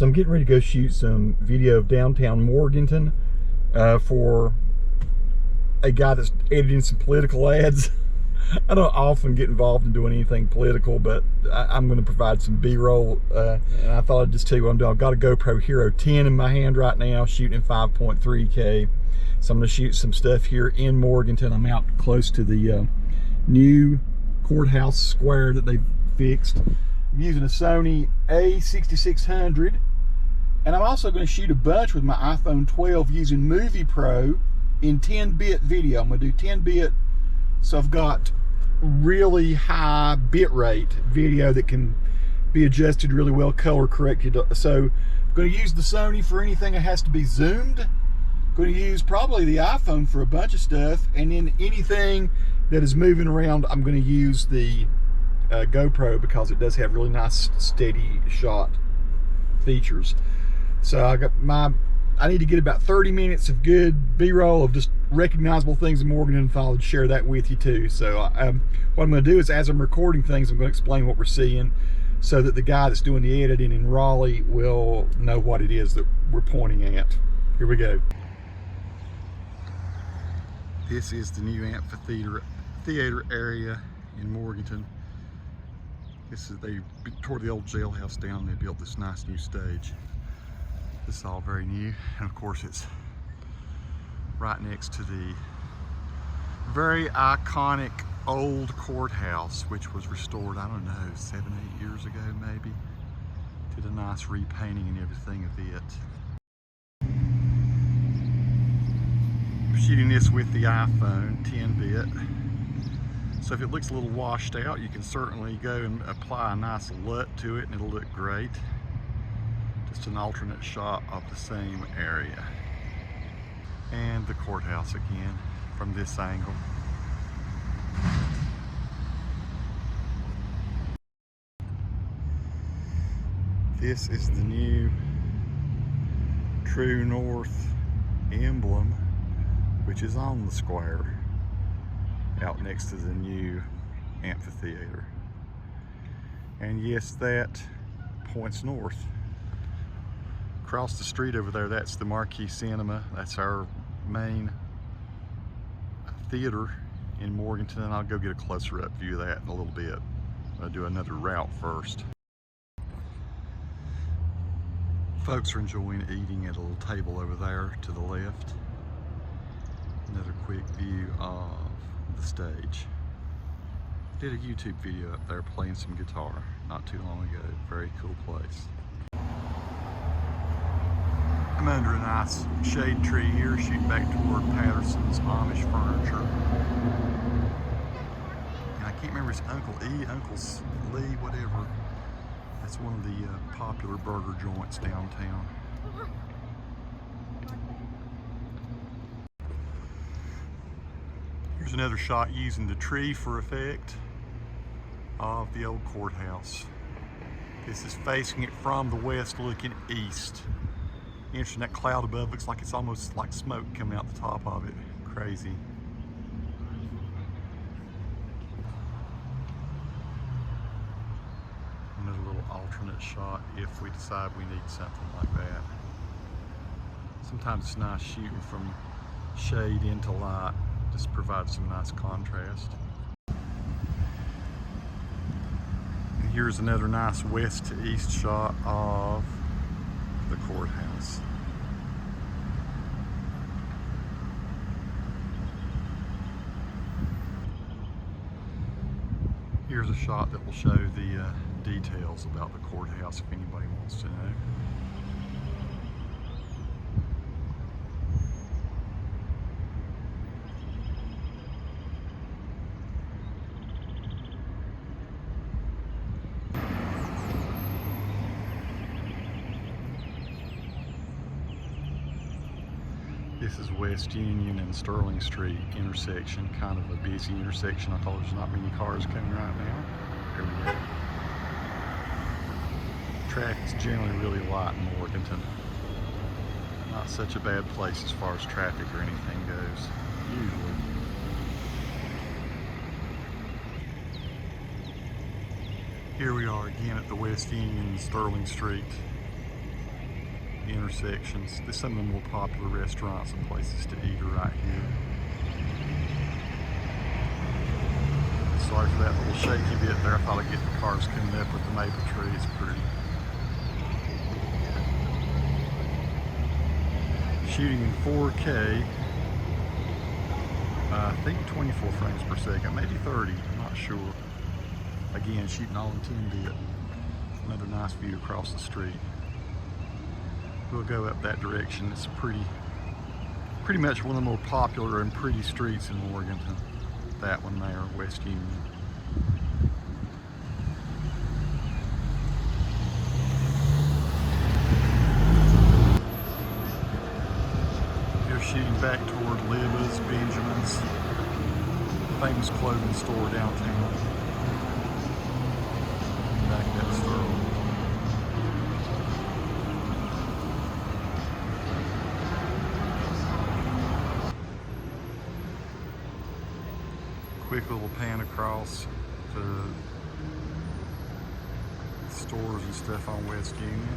So I'm getting ready to go shoot some video of downtown Morganton for a guy that's editing some political ads. I don't often get involved in doing anything political, but I'm going to provide some B-roll, and I thought I'd just tell you what I'm doing. I've got a GoPro Hero 10 in my hand right now, shooting in 5.3K. So I'm going to shoot some stuff here in Morganton. I'm out close to the new courthouse square that they've fixed. I'm using a Sony A6600, and I'm also going to shoot a bunch with my iPhone 12 using Movie Pro in 10-bit video. I'm going to do 10-bit, so I've got really high bit rate video that can be adjusted really well, color corrected. So I'm going to use the Sony for anything that has to be zoomed. I'm going to use probably the iPhone for a bunch of stuff, and then anything that is moving around, I'm going to use the GoPro because it does have really nice steady shot features. So I need to get about 30 minutes of good B-roll of just recognizable things in Morganton, and thought I'd share that with you too. So what I'm going to do is, as I'm recording things, I'm going to explain what we're seeing so that the guy that's doing the editing in Raleigh will know what it is that we're pointing at. Here we go. This is the new amphitheater area in Morganton. They tore the old jailhouse down and they built this nice new stage. This is all very new, and of course it's right next to the very iconic old courthouse, which was restored, I don't know, 7, 8 years ago maybe. Did a nice repainting and everything of it. I'm shooting this with the iPhone 10-bit. So if it looks a little washed out, you can certainly go and apply a nice LUT to it and it'll look great. Just an alternate shot of the same area. And the courthouse again from this angle. This is the new True North emblem, which is on the square out next to the new amphitheater. And yes, that points north. Across the street over there, that's the Marquis Cinema. That's our main theater in Morganton, and I'll go get a closer up view of that in a little bit. I'll do another route first. Folks are enjoying eating at a little table over there to the left. Another quick view of the stage. Did a YouTube video up there playing some guitar not too long ago. Very cool place. I'm under a nice shade tree here, shooting back toward Patterson's Amish Furniture. And I can't remember, it's Uncle E, Uncle Lee, whatever. That's one of the popular burger joints downtown. Here's another shot using the tree for effect of the old courthouse. This is facing it from the west looking east. Interesting, that cloud above looks like it's almost like smoke coming out the top of it. Crazy. Another little alternate shot if we decide we need something like that. Sometimes it's nice shooting from shade into light. Just provides some nice contrast. And here's another nice west to east shot of the courthouse. Here's a shot that will show the details about the courthouse if anybody wants to know. This is West Union and Sterling Street intersection, kind of a busy intersection. I thought there's not many cars coming right now. Here we go. Traffic's generally really light in Morganton. Not such a bad place as far as traffic or anything goes, usually. Here we are again at the West Union and Sterling Street intersections. There's some of the more popular restaurants and places to eat are right here. Sorry for that little shaky bit there. I thought I'd get the cars coming up with the maple tree. It's pretty. Shooting in 4K. I think 24 frames per second, maybe 30, I'm not sure. Again, shooting all in 10-bit. Another nice view across the street. We'll go up that direction. It's pretty much one of the more popular and pretty streets in Morganton. That one there, West Union. You're shooting back toward Libba's, Benjamin's, famous clothing store downtown. Back that store. Quick little pan across to stores and stuff on West Union.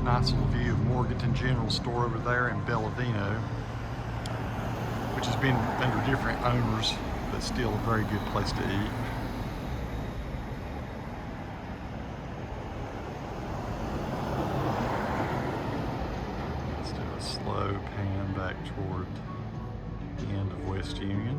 Nice little view of Morganton General Store over there in Bellavino, which has been under different owners, but still a very good place to eat. Let's do a slow pan back toward the end of West Union.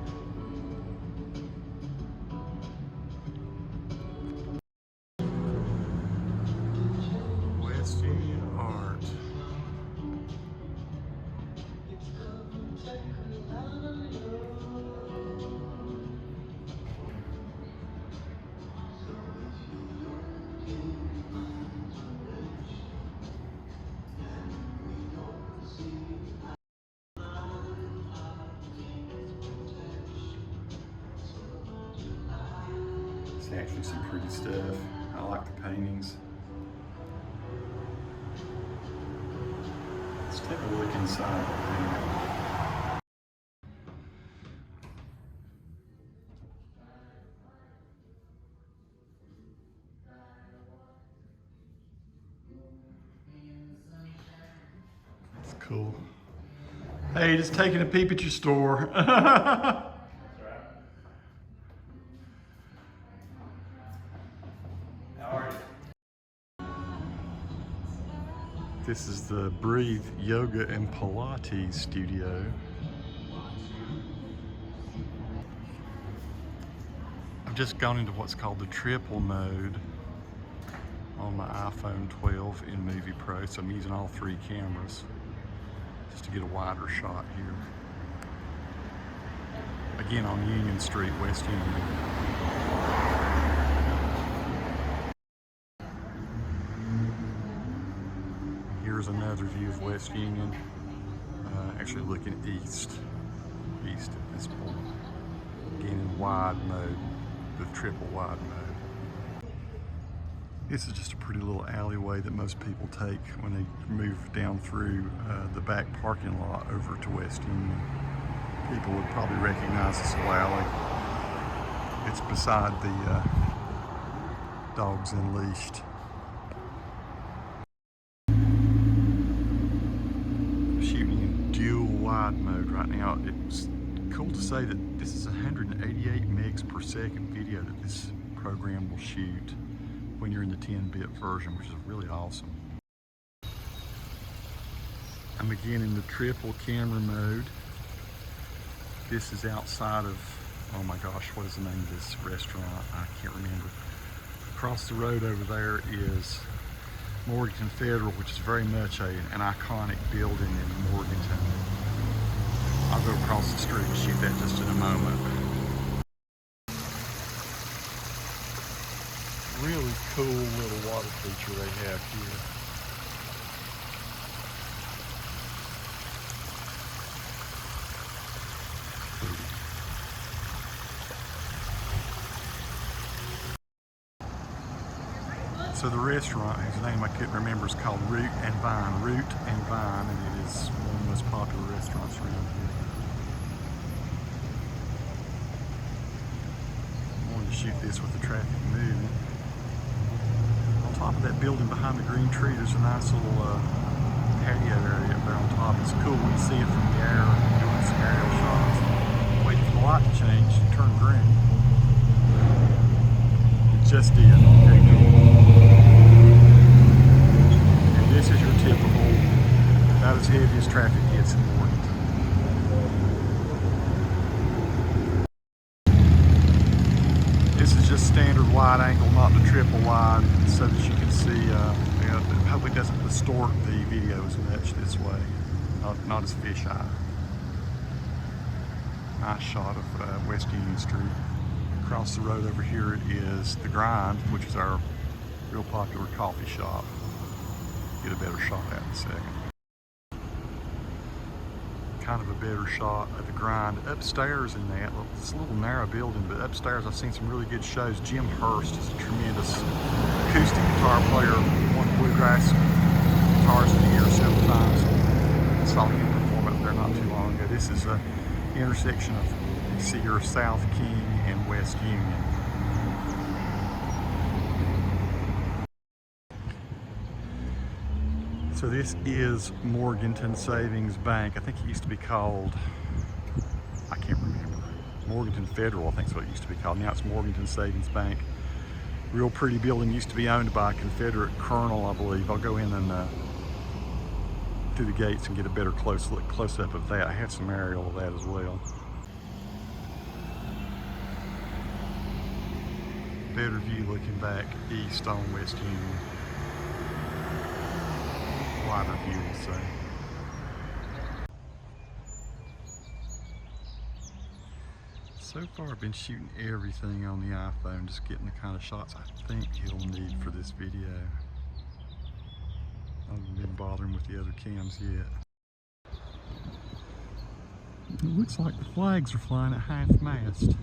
It's actually some pretty stuff. I like the paintings. Let's take a look inside. That's cool. Hey, just taking a peep at your store. This is the Breathe Yoga and Pilates studio. I've just gone into what's called the triple mode on my iPhone 12 in Movie Pro, so I'm using all three cameras just to get a wider shot here. Again, on Union Street, West Union. Here's another view of West Union, actually looking east at this point. Again in wide mode, the triple wide mode. This is just a pretty little alleyway that most people take when they move down through the back parking lot over to West Union. People would probably recognize this little alley. It's beside the Dogs Unleashed. Wide mode right now. It's cool to say that this is 188 megs per second video that this program will shoot when you're in the 10-bit version, which is really awesome. I'm again in the triple camera mode. This is outside of, oh my gosh, what is the name of this restaurant? I can't remember. Across the road over there is Morganton Federal, which is very much an iconic building in Morganton. I'll go across the street and shoot that just in a moment. Really cool little water feature they have here. So the restaurant, whose name I couldn't remember, is called Root and Vine, and it is one of the most popular restaurants around here. I wanted to shoot this with the traffic moving. On top of that building behind the green tree, there's a nice little patio area up there on top. It's cool when you see it from the air and doing some aerial shots. Waiting for the light to change and turn green. It just did. Okay, cool. And this is your typical, about as heavy as traffic gets in Morganton. This is just standard wide angle, not the triple wide, so that you can see, I hope it doesn't distort the video as much this way, not as fisheye. Nice shot of West Union Street. Across the road over here is The Grind, which is our real popular coffee shop. Get a better shot at in a second. Kind of a better shot of The Grind. Upstairs in that, it's a little narrow building, but upstairs I've seen some really good shows. Jim Hurst is a tremendous acoustic guitar player, won bluegrass guitars of the year several times. I saw him perform up there not too long ago. This is a intersection of, you see here, South King and West Union. So this is Morganton Savings Bank. I think it used to be called, I can't remember, Morganton Federal, I think is what it used to be called. Now it's Morganton Savings Bank. Real pretty building, used to be owned by a Confederate colonel, I believe. I'll go in and through the gates and get a better close up of that. I have some aerial of that as well. Better view looking back east on West Union. Wider view, we'll say. So far I've been shooting everything on the iPhone, just getting the kind of shots I think he'll need for this video. I haven't been bothering with the other cams yet. It looks like the flags are flying at half mast.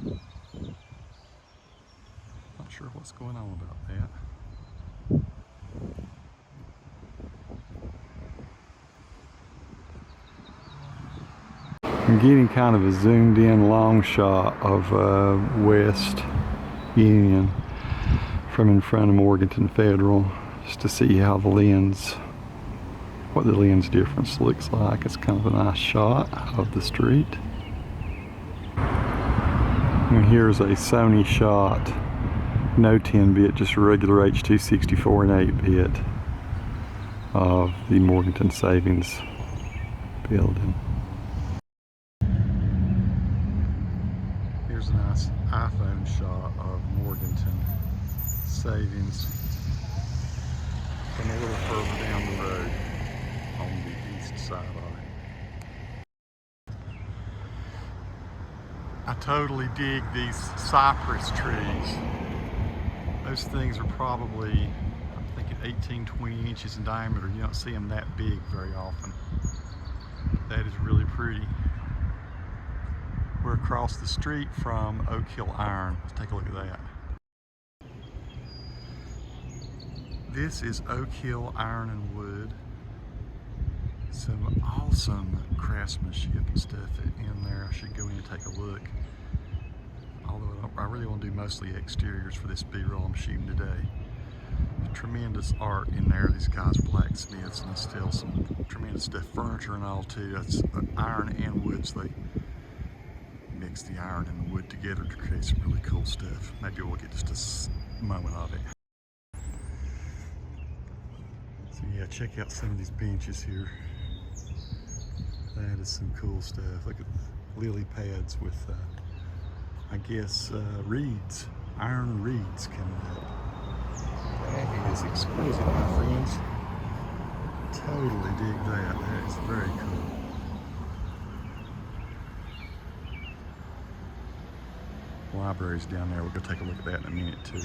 Not sure what's going on about that. I'm getting kind of a zoomed in long shot of West Union from in front of Morganton Federal, just to see how the lens, what the lens difference looks like. It's kind of a nice shot of the street. And here's a Sony shot, no 10-bit, just a regular H.264 and 8-bit of the Morganton Savings building. Here's a nice iPhone shot of Morganton Savings from a little further down the road on the east side of it. I totally dig these cypress trees. Those things are probably, I'm thinking 18, 20 inches in diameter. You don't see them that big very often. That is really pretty. We're across the street from Oak Hill Iron. Let's take a look at that. This is Oak Hill Iron and Wood. Some awesome craftsmanship and stuff in there. I should go in and take a look. Although I really want to do mostly exteriors for this B-roll I'm shooting today. Tremendous art in there. These guys are blacksmiths and they still some tremendous stuff. Furniture and all too. That's iron and wood, so they mix the iron and the wood together to create some really cool stuff. Maybe we'll get just a moment of it. So yeah, check out some of these benches here. That is some cool stuff. Look at lily pads with, I guess, reeds, iron reeds coming up. That is exquisite, my friends. Totally dig that. That is very cool. Library's down there. We'll go take a look at that in a minute too.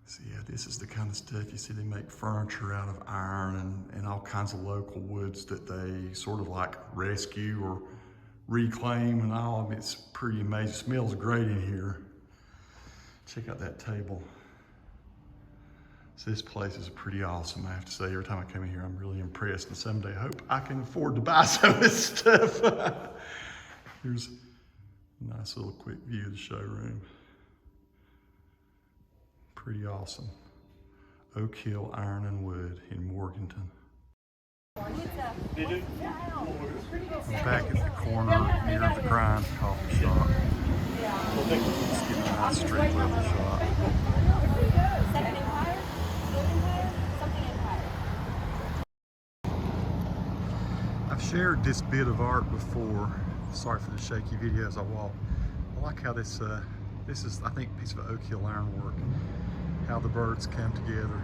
So yeah, this is the kind of stuff you see. They make furniture out of iron and all kinds of local woods that they sort of like rescue or reclaim and all. I mean, it's pretty amazing. It smells great in here. Check out that table. So this place is pretty awesome. I have to say, every time I come in here, I'm really impressed. And someday I hope I can afford to buy some of this stuff. Here's a nice little quick view of the showroom. Pretty awesome. Oak Hill Iron and Wood in Morganton. I'm back at the corner near the Grind coffee shop. Let's get a nice street level shot. I've shared this bit of art before. Sorry for the shaky video as I walk. I like how this is, I think, a piece of Oak Hill ironwork. How the birds come together.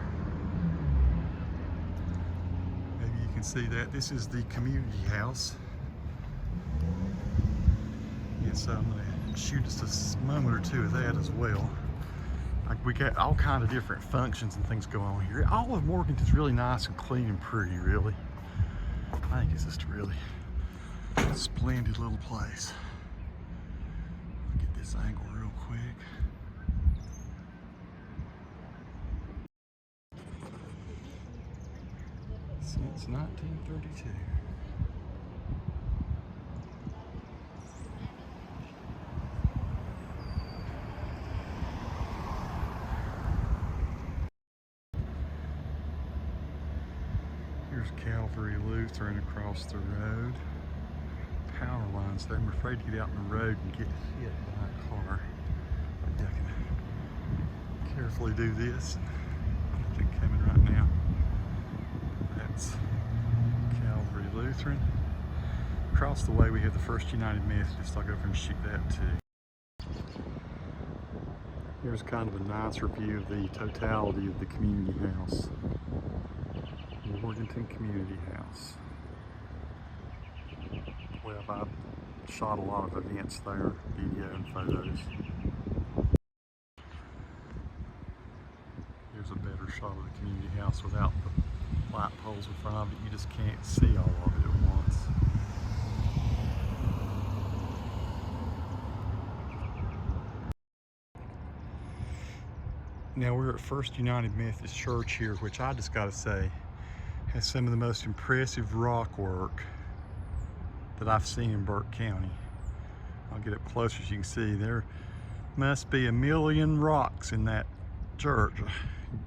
Maybe you can see that. This is the community house. And so I'm going to shoot just a moment or two of that as well. We got all kind of different functions and things going on here. All of Morganton's really nice and clean and pretty, really. I think it's just a really splendid little place. I'll get this angle real quick. Since 1932. Here's Calvary Lutheran across the road. Power lines there. I'm afraid to get out in the road and get hit by a car. Maybe I can carefully do this. Nothing coming right now. That's Calvary Lutheran. Across the way we have the First United Methodist. I'll go over and shoot that too. Here's kind of a nicer view of the totality of the community house. Morganton Community House. Well, I've shot a lot of events there, video and photos. Here's a better shot of the community house without the light poles in front of it. You just can't see all of it at once. Now we're at First United Methodist Church here, which I just gotta say has some of the most impressive rock work that I've seen in Burke County. I'll get up closer so you can see. There must be 1 million rocks in that church.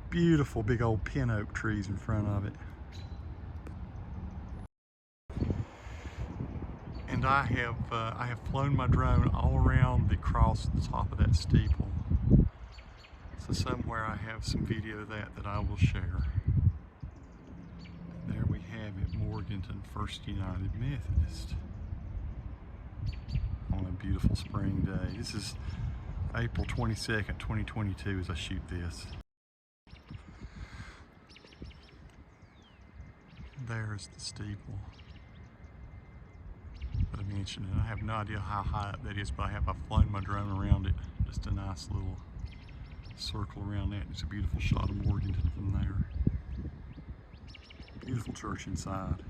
Beautiful big old pin oak trees in front of it. And I have flown my drone all around the cross at the top of that steeple. So somewhere I have some video of that I will share. There we have it, Morganton First United Methodist on a beautiful spring day. This is April 22nd, 2022 as I shoot this. There's the steeple that I mentioned, and I have no idea how high up that is, but I've flown my drone around it. Just a nice little circle around that. It's a beautiful shot of Morganton from there. Beautiful church inside.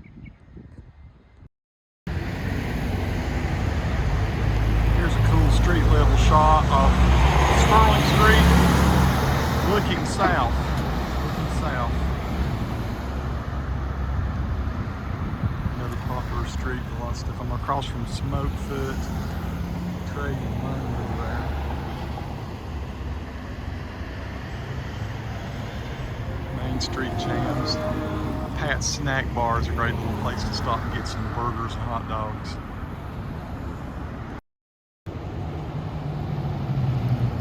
Here's a cool street level shot of Sterling Street looking south. Another popular street with a lot of stuff. I'm across from Smokefoot, trading money over there. Main Street jams. Pat's Snack Bar is a great little place to stop and get some burgers and hot dogs.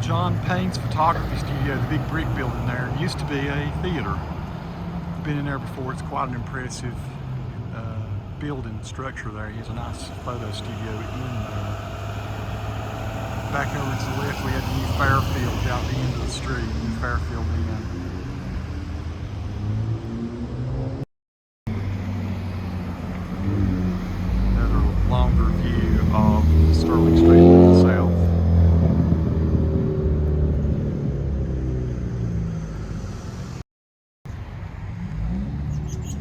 John Payne's photography studio, the big brick building there, used to be a theater. I've been in there before. It's quite an impressive building structure there. He has a nice photo studio in there. Back over to the left we had the new Fairfield out the end of the street, new Fairfield Inn. Longer view of Sterling Street looking south.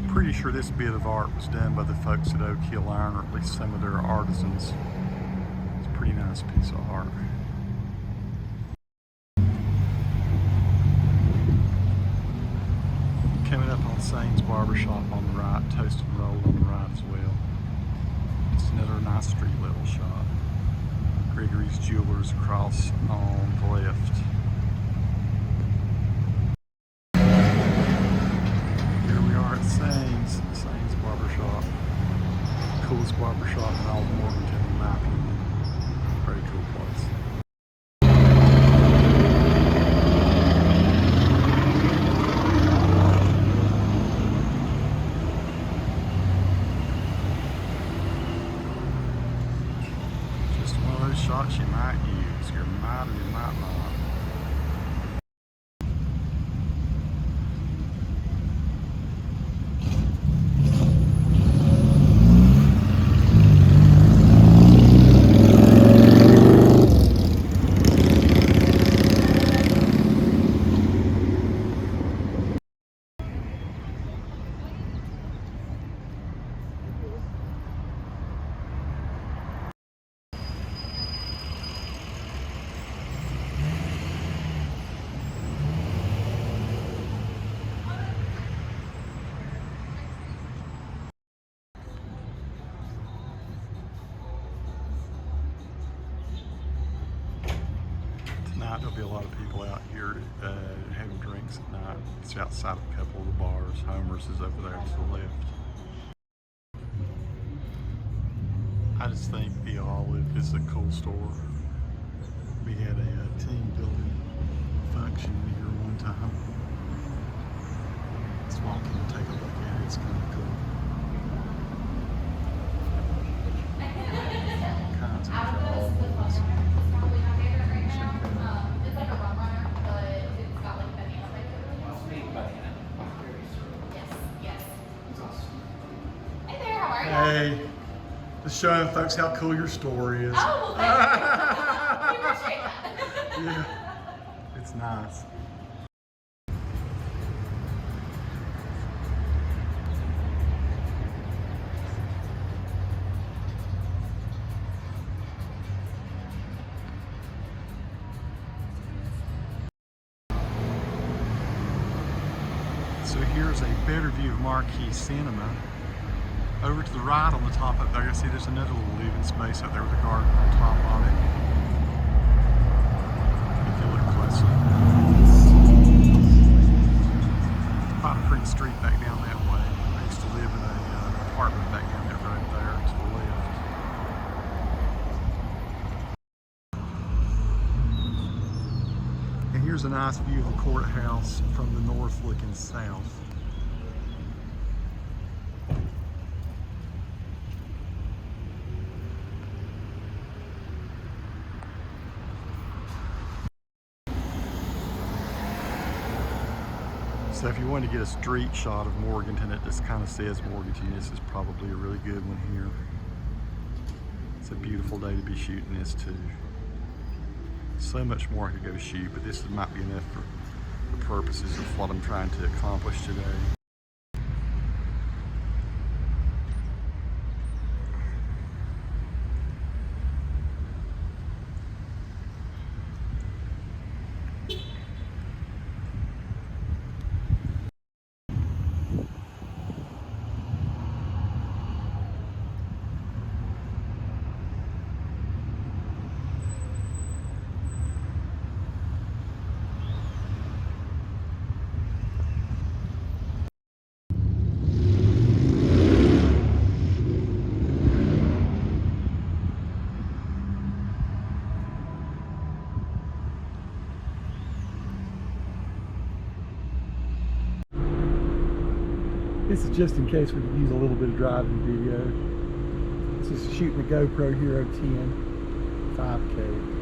Pretty sure this bit of art was done by the folks at Oak Hill Iron, or at least some of their artisans. It's a pretty nice piece of art. Sane's Barbershop on the right, Toast and Roll on the right as well. Just another nice street level shop. Gregory's Jewelers across on the left. Here we are at Sane's Barbershop. Coolest barbershop in all of Morganton, in my opinion. Very cool place. Shots you might use, you might or you might not. Tonight there'll be a lot of people out here having drinks at night. It's outside of a couple of the bars. Homer's is over there to the left. I just think the Olive is a cool store. We had a team building function here one time. Let's walk in and take a look at it. It's kind of cool. All kinds of Olives. Hey, just showing folks how cool your store is. Oh, well, thank you. We appreciate that. Yeah, it's nice. So here's a better view of Marquis Cinema. Over to the right on the top up there, you see there's another little living space up there with a garden on top of it. If you look closely. Quite a pretty street back down that way. I used to live in an apartment back down there, right there to the left. And here's a nice view of the courthouse from the north looking south. So if you want to get a street shot of Morganton, it just kind of says Morganton. This is probably a really good one here. It's a beautiful day to be shooting this too. So much more I could go shoot, but this might be enough for the purposes of what I'm trying to accomplish today. This is just in case we could use a little bit of driving video. This is shooting a GoPro Hero 10 5K.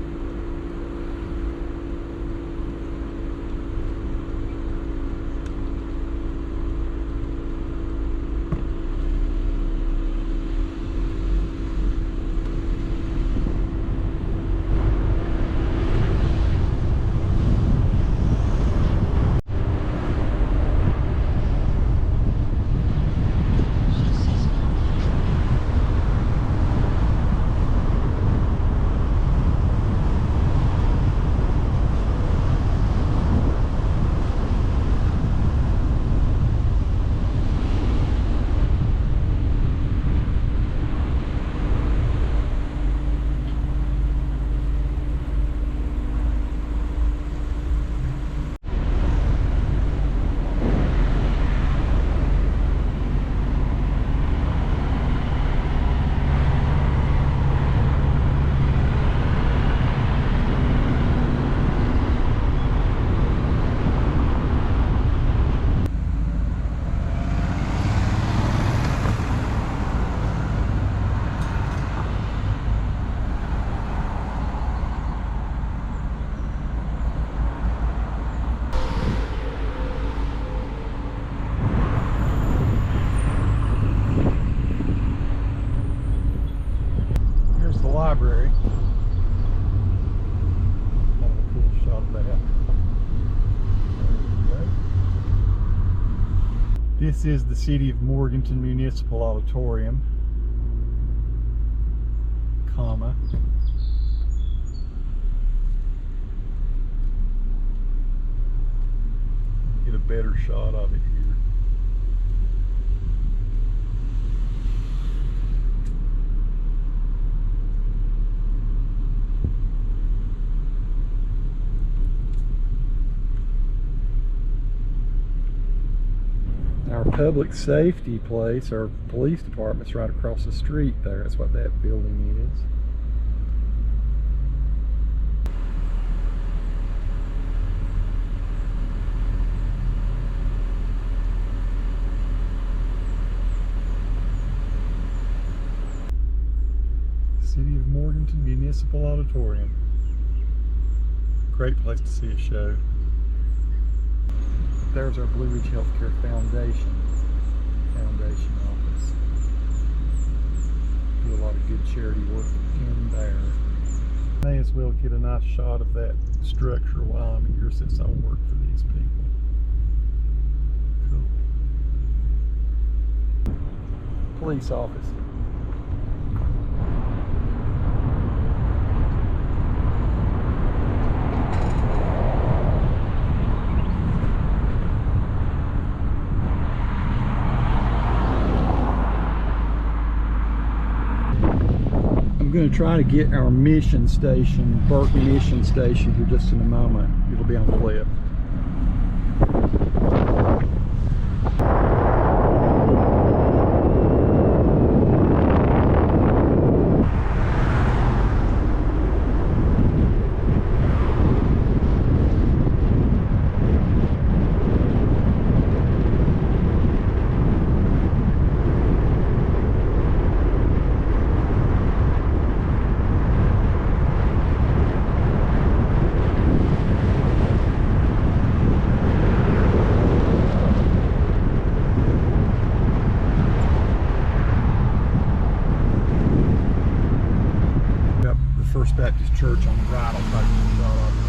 library. Kind of a cool shot of that. There we go. This is the City of Morganton Municipal Auditorium, comma. Get a better shot of it here. Our public safety place, our police department's right across the street there. That's what that building is. City of Morganton Municipal Auditorium. Great place to see a show. There's our Blue Ridge Healthcare Foundation office. Do a lot of good charity work in there. May as well get a nice shot of that structure while I'm here since I work for these people. Cool. Police office. I'm going to try to get our mission station, Burton Mission Station, here just in a moment. It'll be on the left. First Baptist Church on the right. I'll try to get a shot of it.